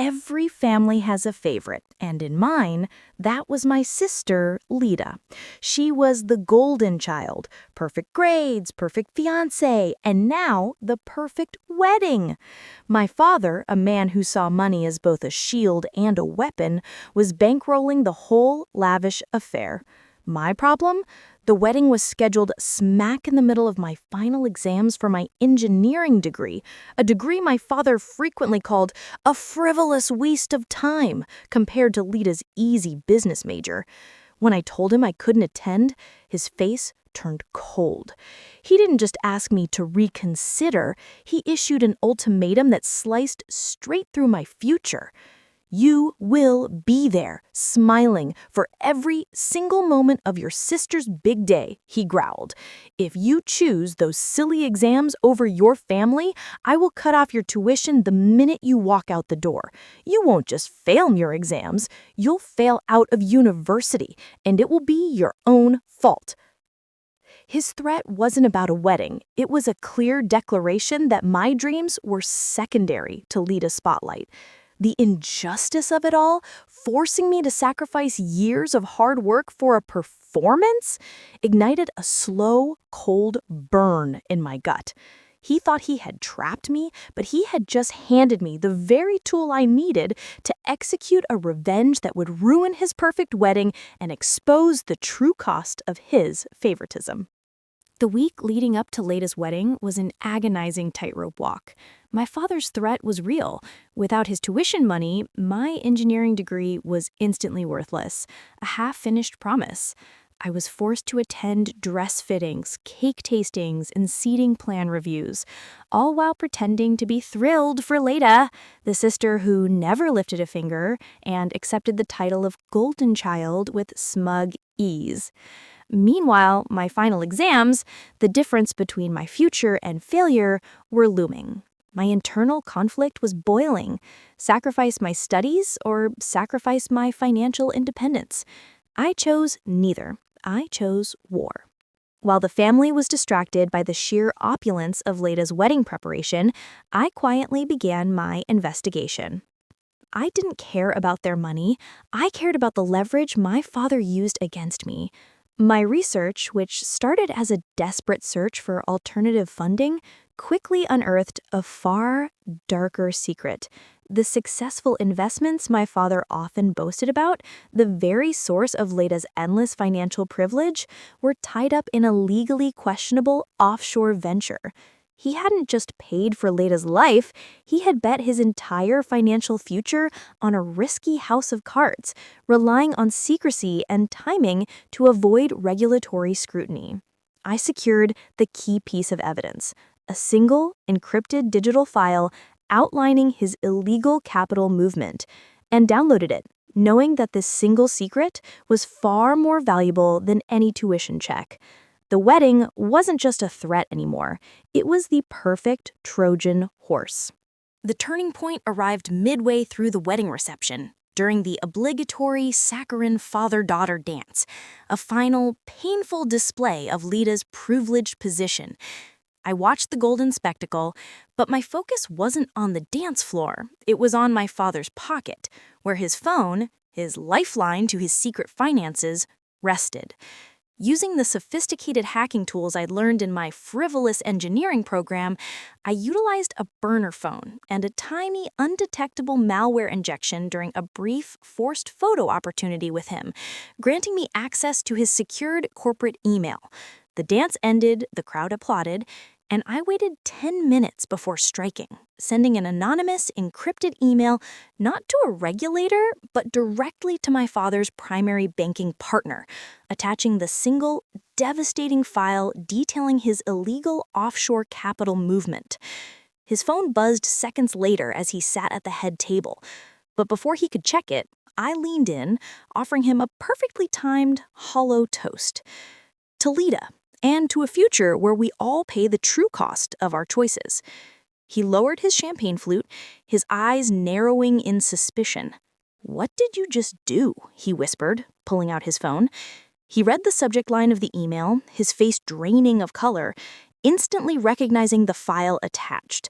Every family has a favorite, and in mine, that was my sister, Lita. She was the golden child, perfect grades, perfect fiancé, and now the perfect wedding. My father, a man who saw money as both a shield and a weapon, was bankrolling the whole lavish affair. My problem? The wedding was scheduled smack in the middle of my final exams for my engineering degree, a degree my father frequently called a frivolous waste of time compared to Lita's easy business major. When I told him I couldn't attend, his face turned cold. He didn't just ask me to reconsider, he issued an ultimatum that sliced straight through my future. You will be there, smiling, for every single moment of your sister's big day, he growled. If you choose those silly exams over your family, I will cut off your tuition the minute you walk out the door. You won't just fail your exams, you'll fail out of university, and it will be your own fault. His threat wasn't about a wedding. It was a clear declaration that my dreams were secondary to Lita's spotlight. The injustice of it all, forcing me to sacrifice years of hard work for a performance, ignited a slow, cold burn in my gut. He thought he had trapped me, but he had just handed me the very tool I needed to execute a revenge that would ruin his perfect wedding and expose the true cost of his favoritism. The week leading up to Lita's wedding was an agonizing tightrope walk. My father's threat was real. Without his tuition money, my engineering degree was instantly worthless, a half-finished promise. I was forced to attend dress fittings, cake tastings, and seating plan reviews, all while pretending to be thrilled for Lita, the sister who never lifted a finger and accepted the title of Golden Child with smug ease. Meanwhile, my final exams, the difference between my future and failure, were looming. My internal conflict was boiling. Sacrifice my studies or sacrifice my financial independence? I chose neither. I chose war. While the family was distracted by the sheer opulence of Lita's wedding preparation, I quietly began my investigation. I didn't care about their money. I cared about the leverage my father used against me. My research, which started as a desperate search for alternative funding, quickly unearthed a far darker secret. The successful investments my father often boasted about, the very source of Lita's endless financial privilege, were tied up in a legally questionable offshore venture. He hadn't just paid for Lita's life, he had bet his entire financial future on a risky house of cards, relying on secrecy and timing to avoid regulatory scrutiny. I secured the key piece of evidence, a single, encrypted digital file outlining his illegal capital movement, and downloaded it, knowing that this single secret was far more valuable than any tuition check. The wedding wasn't just a threat anymore. It was the perfect Trojan horse. The turning point arrived midway through the wedding reception, during the obligatory saccharine father-daughter dance, a final, painful display of Lita's privileged position. I watched the golden spectacle, but my focus wasn't on the dance floor. It was on my father's pocket, where his phone, his lifeline to his secret finances, rested. Using the sophisticated hacking tools I'd learned in my frivolous engineering program, I utilized a burner phone and a tiny, undetectable malware injection during a brief, forced photo opportunity with him, granting me access to his secured corporate email. The dance ended, the crowd applauded, and I waited 10 minutes before striking, sending an anonymous, encrypted email not to a regulator, but directly to my father's primary banking partner, attaching the single, devastating file detailing his illegal offshore capital movement. His phone buzzed seconds later as he sat at the head table, but before he could check it, I leaned in, offering him a perfectly timed, hollow toast. To Lita, and to a future where we all pay the true cost of our choices. He lowered his champagne flute, his eyes narrowing in suspicion. "What did you just do?" he whispered, pulling out his phone. He read the subject line of the email, his face draining of color, instantly recognizing the file attached.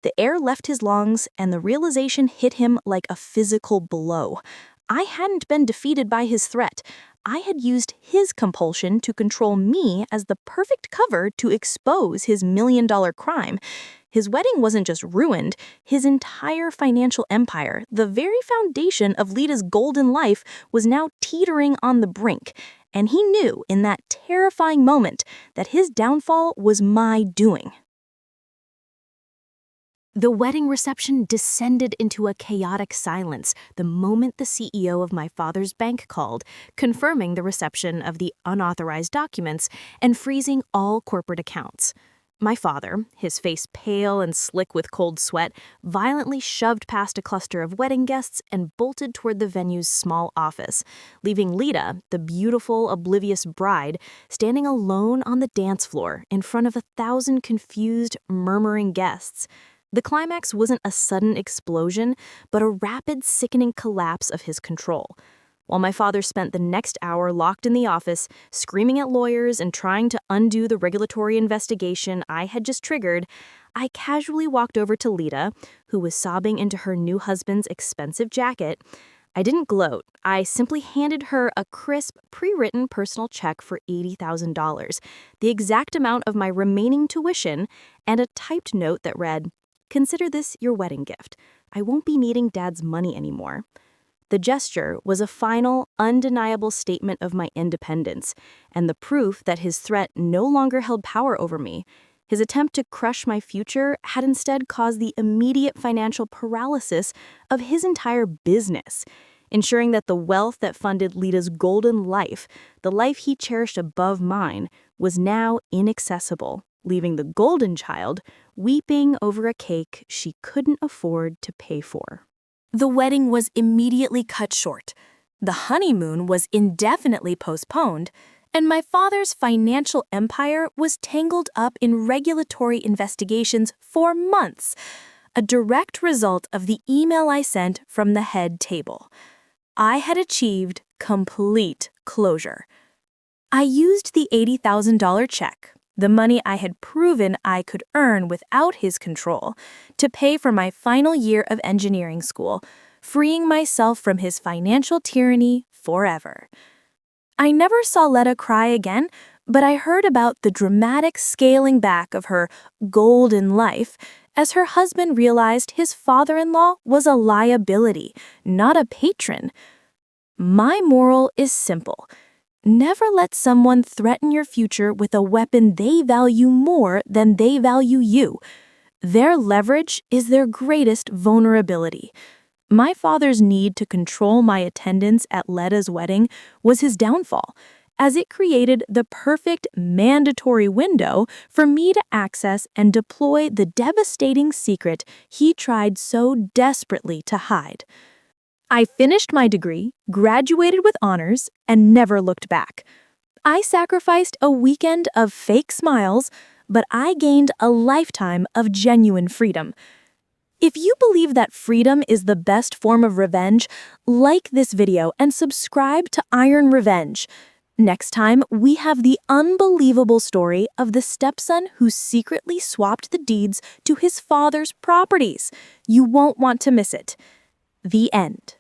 The air left his lungs, and the realization hit him like a physical blow. I hadn't been defeated by his threat. I had used his compulsion to control me as the perfect cover to expose his million-dollar crime. His wedding wasn't just ruined, his entire financial empire, the very foundation of Lita's golden life, was now teetering on the brink. And he knew in that terrifying moment that his downfall was my doing. The wedding reception descended into a chaotic silence the moment the CEO of my father's bank called, confirming the reception of the unauthorized documents and freezing all corporate accounts. My father, his face pale and slick with cold sweat, violently shoved past a cluster of wedding guests and bolted toward the venue's small office, leaving Lita, the beautiful, oblivious bride, standing alone on the dance floor in front of 1,000 confused, murmuring guests. The climax wasn't a sudden explosion, but a rapid, sickening collapse of his control. While my father spent the next hour locked in the office, screaming at lawyers and trying to undo the regulatory investigation I had just triggered, I casually walked over to Lita, who was sobbing into her new husband's expensive jacket. I didn't gloat. I simply handed her a crisp, pre-written personal check for $80,000, the exact amount of my remaining tuition, and a typed note that read, "Consider this your wedding gift. I won't be needing Dad's money anymore." The gesture was a final, undeniable statement of my independence, and the proof that his threat no longer held power over me. His attempt to crush my future had instead caused the immediate financial paralysis of his entire business, ensuring that the wealth that funded Lita's golden life, the life he cherished above mine, was now inaccessible, leaving the golden child weeping over a cake she couldn't afford to pay for. The wedding was immediately cut short. The honeymoon was indefinitely postponed, and my father's financial empire was tangled up in regulatory investigations for months, a direct result of the email I sent from the head table. I had achieved complete closure. I used the $80,000 check, the money I had proven I could earn without his control, to pay for my final year of engineering school, freeing myself from his financial tyranny forever. I never saw Letta cry again, but I heard about the dramatic scaling back of her golden life as her husband realized his father-in-law was a liability, not a patron. My moral is simple. Never let someone threaten your future with a weapon they value more than they value you. Their leverage is their greatest vulnerability. My father's need to control my attendance at Letta's wedding was his downfall, as it created the perfect mandatory window for me to access and deploy the devastating secret he tried so desperately to hide. I finished my degree, graduated with honors, and never looked back. I sacrificed a weekend of fake smiles, but I gained a lifetime of genuine freedom. If you believe that freedom is the best form of revenge, like this video and subscribe to Iron Revenge. Next time, we have the unbelievable story of the stepson who secretly swapped the deeds to his father's properties. You won't want to miss it. The end.